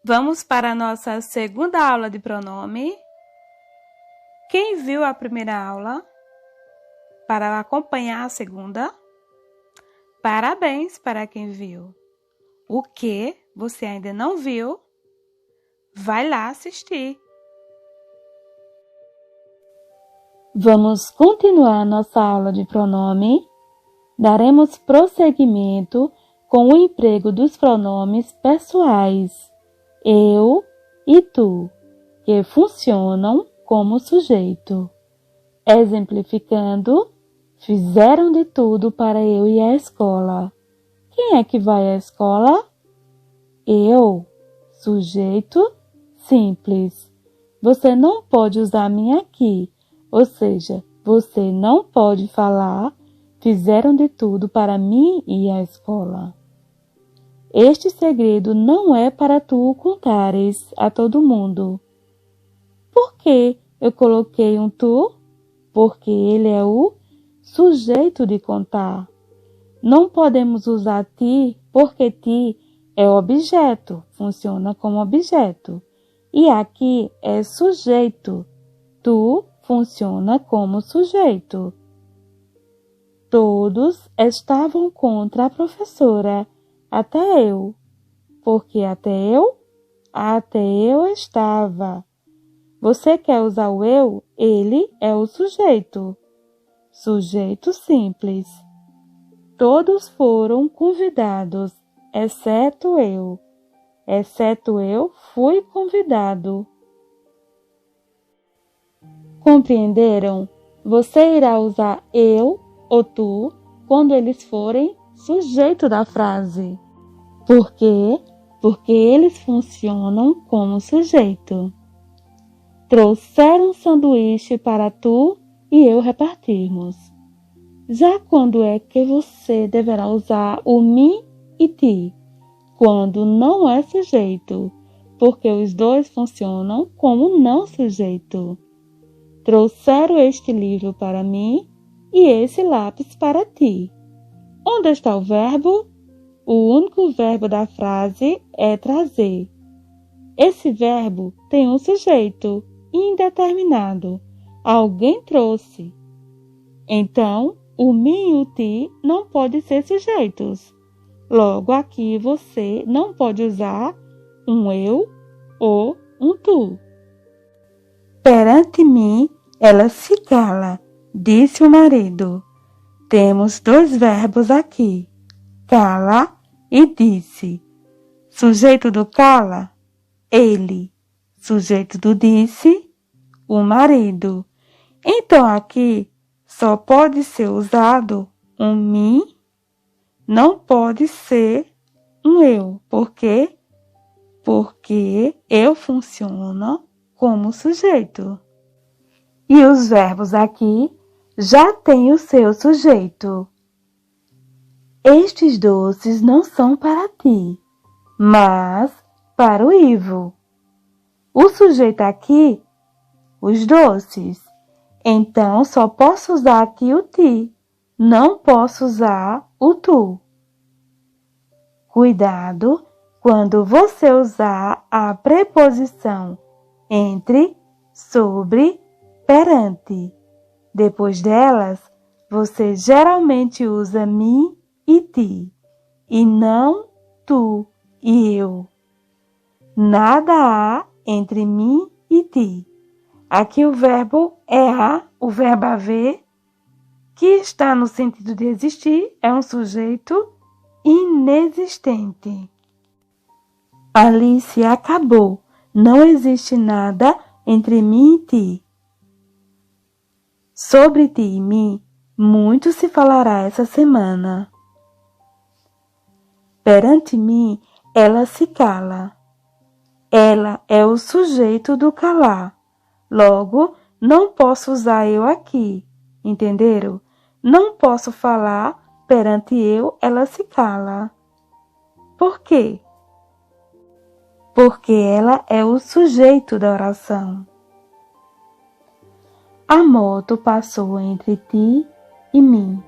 Vamos para a nossa segunda aula de pronome. Quem viu a primeira aula? Para acompanhar a segunda? Parabéns para quem viu. O que você ainda não viu? Vai lá assistir. Vamos continuar nossa aula de pronome. Daremos prosseguimento com o emprego dos pronomes pessoais eu e tu, que funcionam como sujeito. Exemplificando, fizeram de tudo para eu ir à escola. Quem é que vai à escola? Eu, sujeito simples. Você não pode usar mim aqui, ou seja, você não pode falar fizeram de tudo para mim ir à escola. Este segredo não é para tu contares a todo mundo. Por que eu coloquei um tu? Porque ele é o sujeito de contar. Não podemos usar ti, porque ti é objeto, funciona como objeto. E aqui é sujeito. Tu funciona como sujeito. Todos estavam contra a professora, até eu. Porque até eu estava. Você quer usar o eu? Ele é o sujeito. Sujeito simples. Todos foram convidados, exceto eu. Exceto eu fui convidado. Compreenderam? Você irá usar eu ou tu quando eles forem sujeito da frase. Por quê? Porque eles funcionam como sujeito. Trouxeram um sanduíche para tu e eu repartirmos. Já quando é que você deverá usar o me e ti? Quando não é sujeito, porque os dois funcionam como não sujeito. Trouxeram este livro para mim e esse lápis para ti. Onde está o verbo? O único verbo da frase é trazer. Esse verbo tem um sujeito indeterminado. Alguém trouxe. Então, o me e o ti não podem ser sujeitos. Logo, aqui você não pode usar um eu ou um tu. Perante mim, ela se cala, disse o marido. Temos dois verbos aqui, cala e disse. Sujeito do cala, ele. Sujeito do disse, o marido. Então aqui só pode ser usado um me, não pode ser um eu. Por quê? Porque eu funciono como sujeito. E os verbos aqui já têm o seu sujeito. Estes doces não são para ti, mas para o Ivo. O sujeito aqui, os doces. Então, só posso usar aqui o ti, não posso usar o tu. Cuidado quando você usar a preposição entre, sobre, perante. Depois delas, você geralmente usa me e ti, e não tu e eu. Nada há entre mim e ti. Aqui o verbo é o verbo haver, que está no sentido de existir, é um sujeito inexistente. Alice acabou. Não existe nada entre mim e ti. Sobre ti e mim, muito se falará essa semana. Perante mim, ela se cala. Ela é o sujeito do calar. Logo, não posso usar eu aqui. Entenderam? Não posso falar perante eu, ela se cala. Por quê? Porque ela é o sujeito da oração. A moto passou entre ti e mim.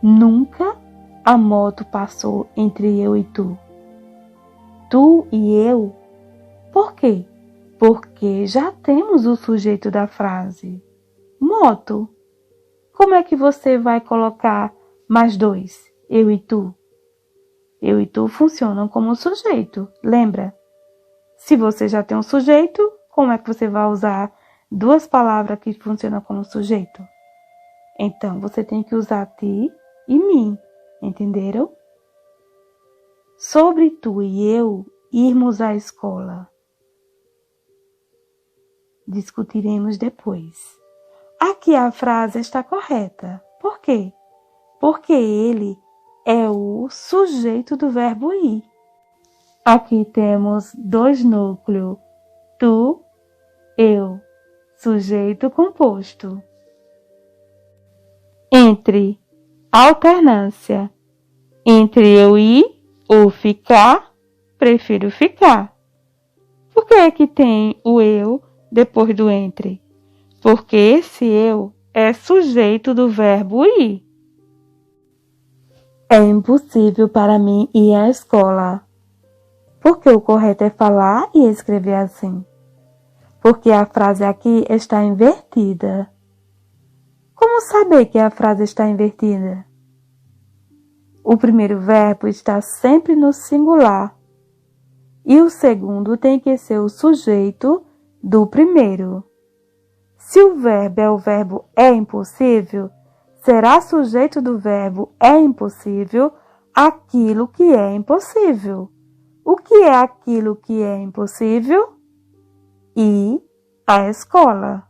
Nunca a moto passou entre eu e tu. tu e eu. Por quê? Porque já temos o sujeito da frase. Moto. Como é que você vai colocar mais dois? Eu e tu. Eu e tu funcionam como sujeito, lembra? Se você já tem um sujeito, como é que você vai usar duas palavras que funcionam como sujeito? Então, você tem que usar ti e mim, entenderam? Sobre tu e eu irmos à escola. Discutiremos depois. Aqui a frase está correta. Por quê? Porque ele é o sujeito do verbo ir. Aqui temos dois núcleos, tu, eu, sujeito composto. Entre, alternância. Entre eu ir ou ficar, prefiro ficar. Por que é que tem o eu depois do entre? Porque esse eu é sujeito do verbo ir. É impossível para mim ir à escola. Porque o correto é falar e escrever assim. Porque a frase aqui está invertida. Como saber que a frase está invertida? O primeiro verbo está sempre no singular. E o segundo tem que ser o sujeito do primeiro. Se o verbo é o verbo é impossível, será sujeito do verbo é impossível aquilo que é impossível. O que é aquilo que é impossível? Ir à escola.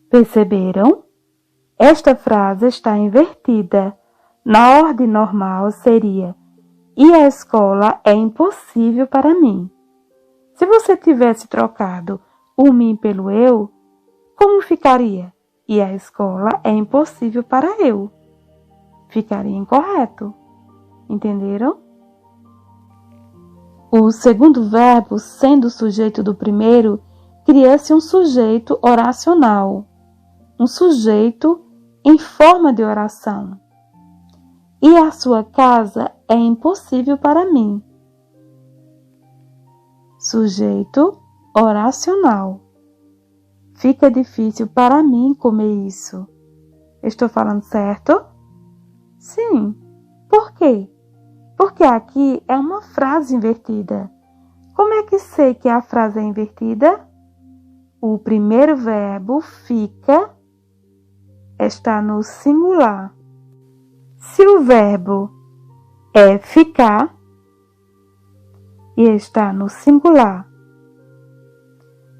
Perceberam? Esta frase está invertida. Na ordem normal seria: ir à escola é impossível para mim. Se você tivesse trocado o mim pelo eu, como ficaria? Ir à escola é impossível para eu. Ficaria incorreto. Entenderam? O segundo verbo, sendo o sujeito do primeiro, cria-se um sujeito oracional, um sujeito em forma de oração. Ir à sua casa é impossível para mim. Sujeito oracional. Fica difícil para mim comer isso. Estou falando certo? Sim. Por quê? Porque aqui é uma frase invertida. Como é que sei que a frase é invertida? O primeiro verbo fica está no singular. Se o verbo é ficar e está no singular,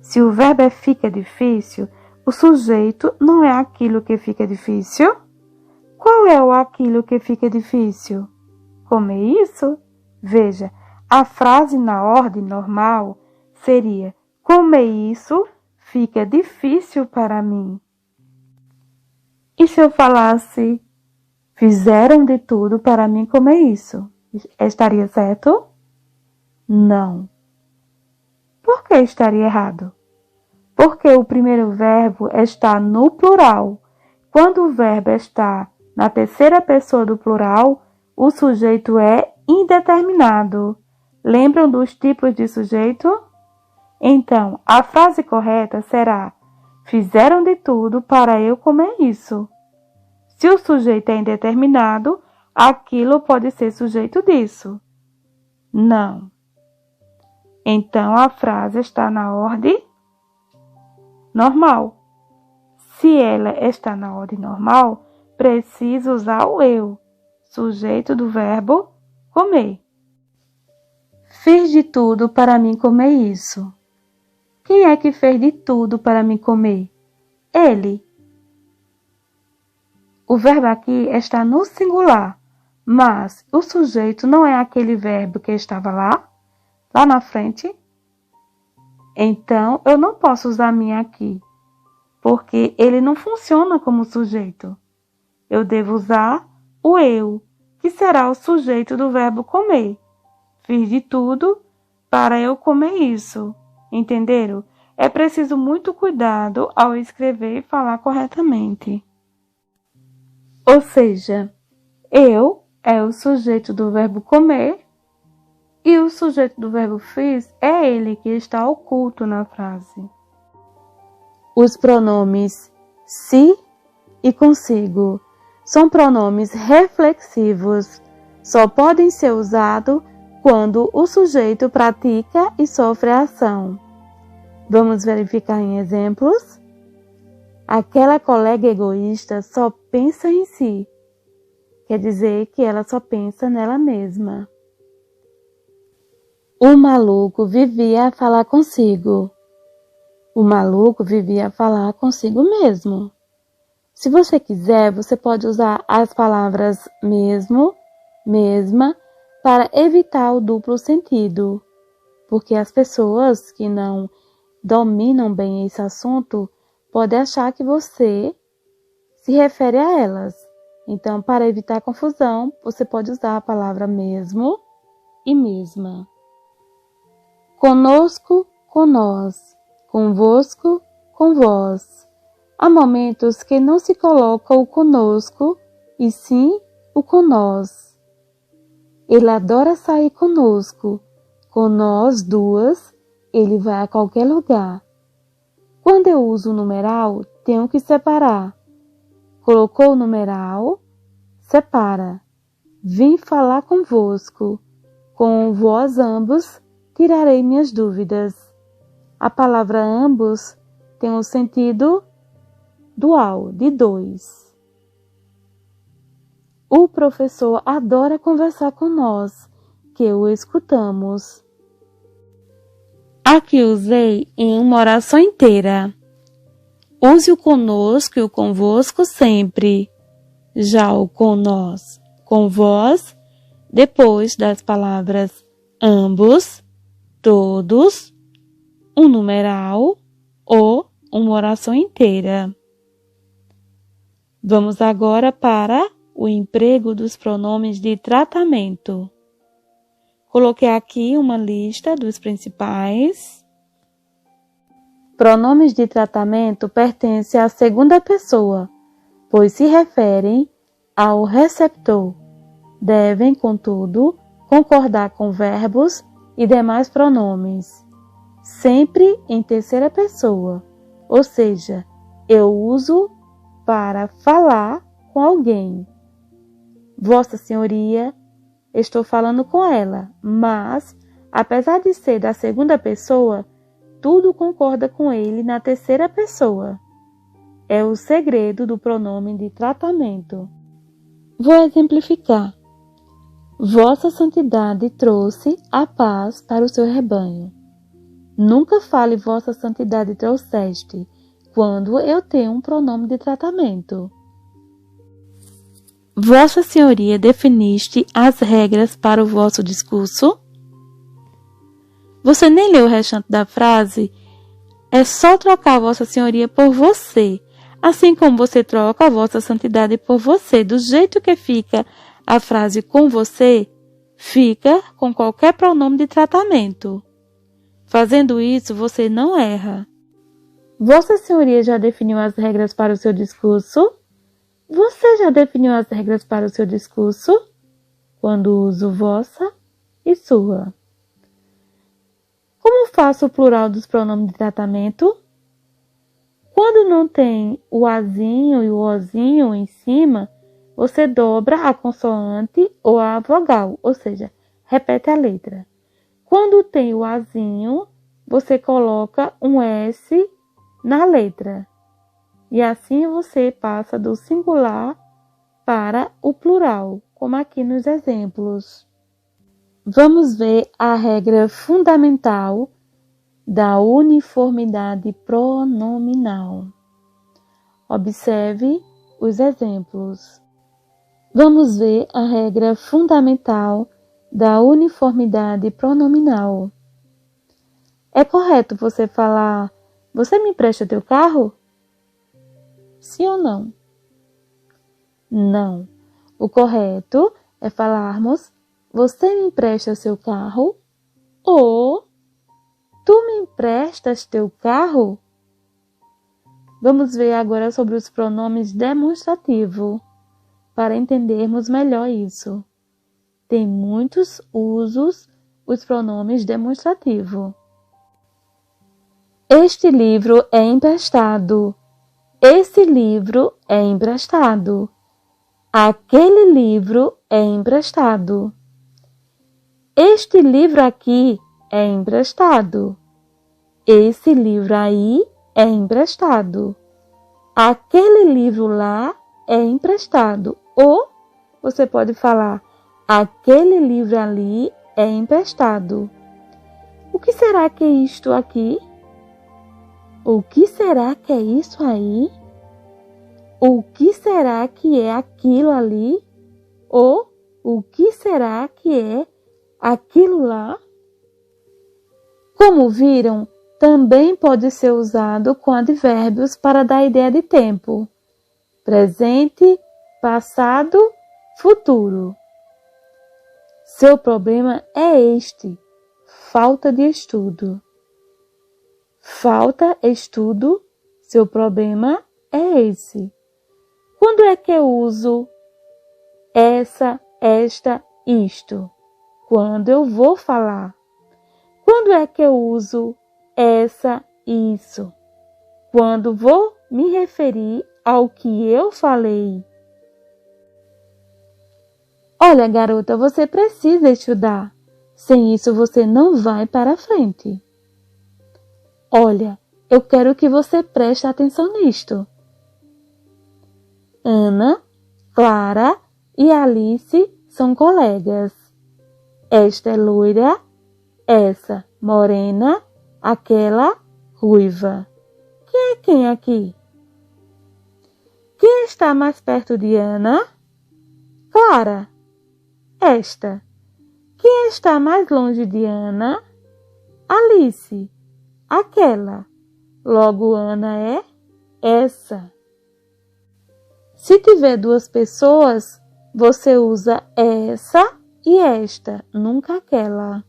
se o verbo é fica difícil, o sujeito não é aquilo que fica difícil? Qual é o aquilo que fica difícil? Comer isso? Veja, a frase na ordem normal seria: comer isso fica difícil para mim. E se eu falasse: fizeram de tudo para mim comer isso? Estaria certo? Não. Por que estaria errado? Porque o primeiro verbo está no plural. Quando o verbo está na terceira pessoa do plural, o sujeito é indeterminado. Lembram dos tipos de sujeito? Então, a frase correta será: fizeram de tudo para eu comer isso. Se o sujeito é indeterminado, aquilo pode ser sujeito disso. Não. Então, a frase está na ordem normal. Se ela está na ordem normal, preciso usar o eu, sujeito do verbo comer. Fiz de tudo para mim comer isso. Quem é que fez de tudo para mim comer? Ele. O verbo aqui está no singular, mas o sujeito não é aquele verbo que estava lá na frente. Então, eu não posso usar mim aqui, porque ele não funciona como sujeito. Eu devo usar o eu, que será o sujeito do verbo comer. Fiz de tudo para eu comer isso. Entenderam? É preciso muito cuidado ao escrever e falar corretamente. Ou seja, eu é o sujeito do verbo comer E o sujeito do verbo fiz é ele que está oculto na frase. Os pronomes se e consigo são pronomes reflexivos. Só podem ser usados quando o sujeito pratica e sofre a ação. Vamos verificar em exemplos? Aquela colega egoísta só pensa em si. Quer dizer que ela só pensa nela mesma. O maluco vivia a falar consigo. O maluco vivia a falar consigo mesmo. Se você quiser, você pode usar as palavras mesmo, mesma, para evitar o duplo sentido, porque as pessoas que não dominam bem esse assunto podem achar que você se refere a elas. Então, para evitar confusão, você pode usar a palavra mesmo e mesma. Conosco, com nós, convosco, com vós. Há momentos que não se coloca o conosco, e sim o com nós. Ele adora sair conosco. Com nós duas, ele vai a qualquer lugar. Quando eu uso o numeral, tenho que separar. Colocou o numeral, separa. Vim falar convosco. Com vós ambos, tirarei minhas dúvidas. A palavra ambos tem o sentido dual, de dois. O professor adora conversar com nós, que o escutamos. Aqui usei em uma oração inteira. Use o conosco e o convosco sempre. Já o com nós, com vós, depois das palavras ambos, todos, um numeral ou uma oração inteira. Vamos agora para o emprego dos pronomes de tratamento. Coloquei aqui uma lista dos principais. Pronomes de tratamento pertencem à segunda pessoa, pois se referem ao receptor. Devem, contudo, concordar com verbos e demais pronomes, sempre em terceira pessoa, ou seja, eu uso para falar com alguém. Vossa Senhoria, estou falando com ela, mas, apesar de ser da segunda pessoa, tudo concorda com ele na terceira pessoa. É o segredo do pronome de tratamento. Vou exemplificar. Vossa Santidade trouxe a paz para o seu rebanho. Nunca fale Vossa Santidade trouxeste, quando eu tenho um pronome de tratamento. Vossa Senhoria definiste as regras para o vosso discurso? Você nem leu o restante da frase? É só trocar Vossa Senhoria por você, assim como você troca a Vossa Santidade por você. Do jeito que fica a frase com você, fica com qualquer pronome de tratamento. Fazendo isso, você não erra. Vossa Senhoria já definiu as regras para o seu discurso? Você já definiu as regras para o seu discurso? Quando uso vossa e sua. Como faço o plural dos pronomes de tratamento? Quando não tem o azinho e o ozinho em cima, você dobra a consoante ou a vogal, ou seja, repete a letra. Quando tem o azinho, você coloca um S na letra. E assim você passa do singular para o plural, como aqui nos exemplos. Vamos ver a regra fundamental da uniformidade pronominal. Observe os exemplos. Vamos ver a regra fundamental da uniformidade pronominal. É correto você falar: você me empresta teu carro? Sim ou não? Não. O correto é falarmos: você me empresta seu carro? Ou tu me emprestas teu carro? Vamos ver agora sobre os pronomes demonstrativos, para entendermos melhor isso. Tem muitos usos os pronomes demonstrativos. Este livro é emprestado. Esse livro é emprestado. Aquele livro é emprestado. Este livro aqui é emprestado. Esse livro aí é emprestado. Aquele livro lá é emprestado. Ou você pode falar, aquele livro ali é emprestado. O que será que é isto aqui? O que será que é isso aí? O que será que é aquilo ali? Ou o que será que é aquilo lá? Como viram, também pode ser usado com advérbios para dar ideia de tempo: presente, passado, futuro. Seu problema é este: falta de estudo. Falta estudo, seu problema é esse. Quando é que eu uso essa, esta, isto? Quando eu vou falar. Quando é que eu uso essa, isso? Quando vou me referir ao que eu falei. Olha, garota, você precisa estudar. Sem isso você não vai para frente. Olha, eu quero que você preste atenção nisto. Ana, Clara e Alice são colegas. Esta é loira, essa morena, aquela ruiva. Quem é quem aqui? Quem está mais perto de Ana? Clara. Esta. Quem está mais longe de Ana? Alice. Aquela. Logo, Ana é essa. Se tiver duas pessoas, você usa essa e esta, nunca aquela.